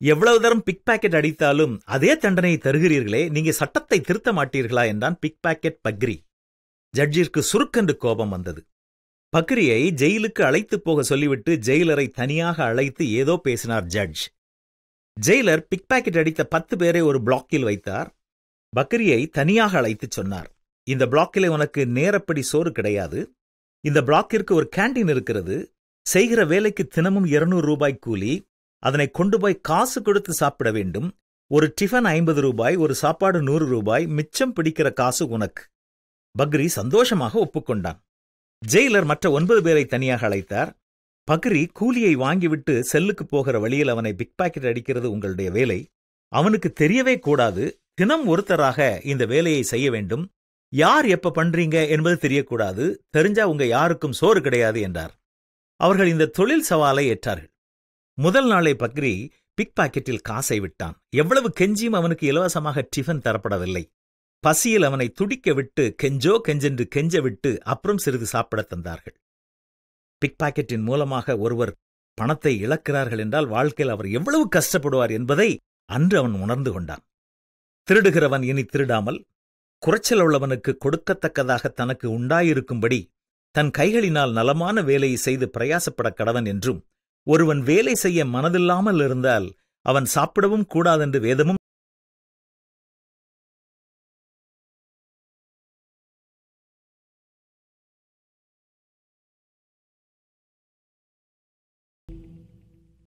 எவ்வளவு தரம் big packet அடித்தாலும் அதே தண்டனையை தருகிறீர்களே, நீங்க சட்டத்தை திருத்த மாட்டீர்களா என்றான் பிக் பாக்கெட் பக்ரி. ஜட்ஜிற்கு சுருக்கென்று கோபம் வந்தது. பக்ரியை ஜெயிலுக்கு அழைத்து போக சொல்லிவிட்டு ஜெயிலரை தனியாக அழைத்து ஏதோ பேசினார் ஜட்ஜ். ஜெயிலர் பிக் பாக்கெட் அடித்த 10 பேரை ஒரு பிளாக்கில் வைத்தார். பக்ரியை தனியாக அழைத்துச் சொன்னார், இந்த பிளாக்கிலே உனக்கு நேரப்படி சோறு கிடையாது. இந்த பிளாக்கிற்கு ஒரு கேண்டீன் இருக்கிறது. செய்கிற வேலைக்கு தினமும் 200 ரூபாய் கூலி. அதனை கொண்டு போய் காசு கொடுத்து சாப்பிட வேண்டும். ஒரு டிஃபன் 50 ரூபாய், ஒரு சாப்பாடு 100 ரூபாய், மிச்சம் பிடிக்கிற காசு உனக்கு. பக்ரி சந்தோஷமாக ஒப்புக்கொண்டான். ஜெயிலர் மற்ற 9 பேரை தனியாக அழைத்தார். பக்ரி கூலியை வாங்கிவிட்டு செல்லுக்கு போகிற வழியில் அவனை பிக் பாக்கெட் அடிக்கிறது உங்களுடைய வேலை. அவனுக்கு தெரியவே கூடாது. தினம் ஒருத்தராக இந்த வேலையை செய்ய வேண்டும். யார் எப்ப பண்றீங்க என்பது தெரியக்கூடாது. தெரிஞ்சா உங்க யாருக்கும் சோறு கிடையாது என்றார். அவர்கள் இந்த தொழில் சவாலை ஏற்றார்கள். முதல் நாளே பக்ரி பிக் பாக்கெட்டில் காசை விட்டான். எவ்வளவு கெஞ்சியும் அவனுக்கு இலவசமாக டிஃபன் தரப்படவில்லை. பசியில் அவனை துடிக்க விட்டு கெஞ்சென்று கெஞ்ச விட்டு அப்புறம் சிறிது சாப்பிடத் தந்தார்கள். பிக் பாக்கெட்டின் மூலமாக ஒருவர் பணத்தை இழக்கிறார்கள் என்றால் வாழ்க்கையில் அவர் எவ்வளவு கஷ்டப்படுவார் என்பதை அன்று அவன் உணர்ந்து கொண்டான். திருடுகிறவன் இனி திருடாமல், குறைச்சல் உள்ளவனுக்கு கொடுக்கத்தக்கதாக தனக்கு உண்டாயிருக்கும்படி தன் கைகளினால் நலமான வேலையை செய்து பிரயாசப்பட கடவன் என்றும், ஒருவன் வேலை செய்ய மனதில்லாமல் இருந்தால் அவன் சாப்பிடவும் கூடாதென்று வேதமும்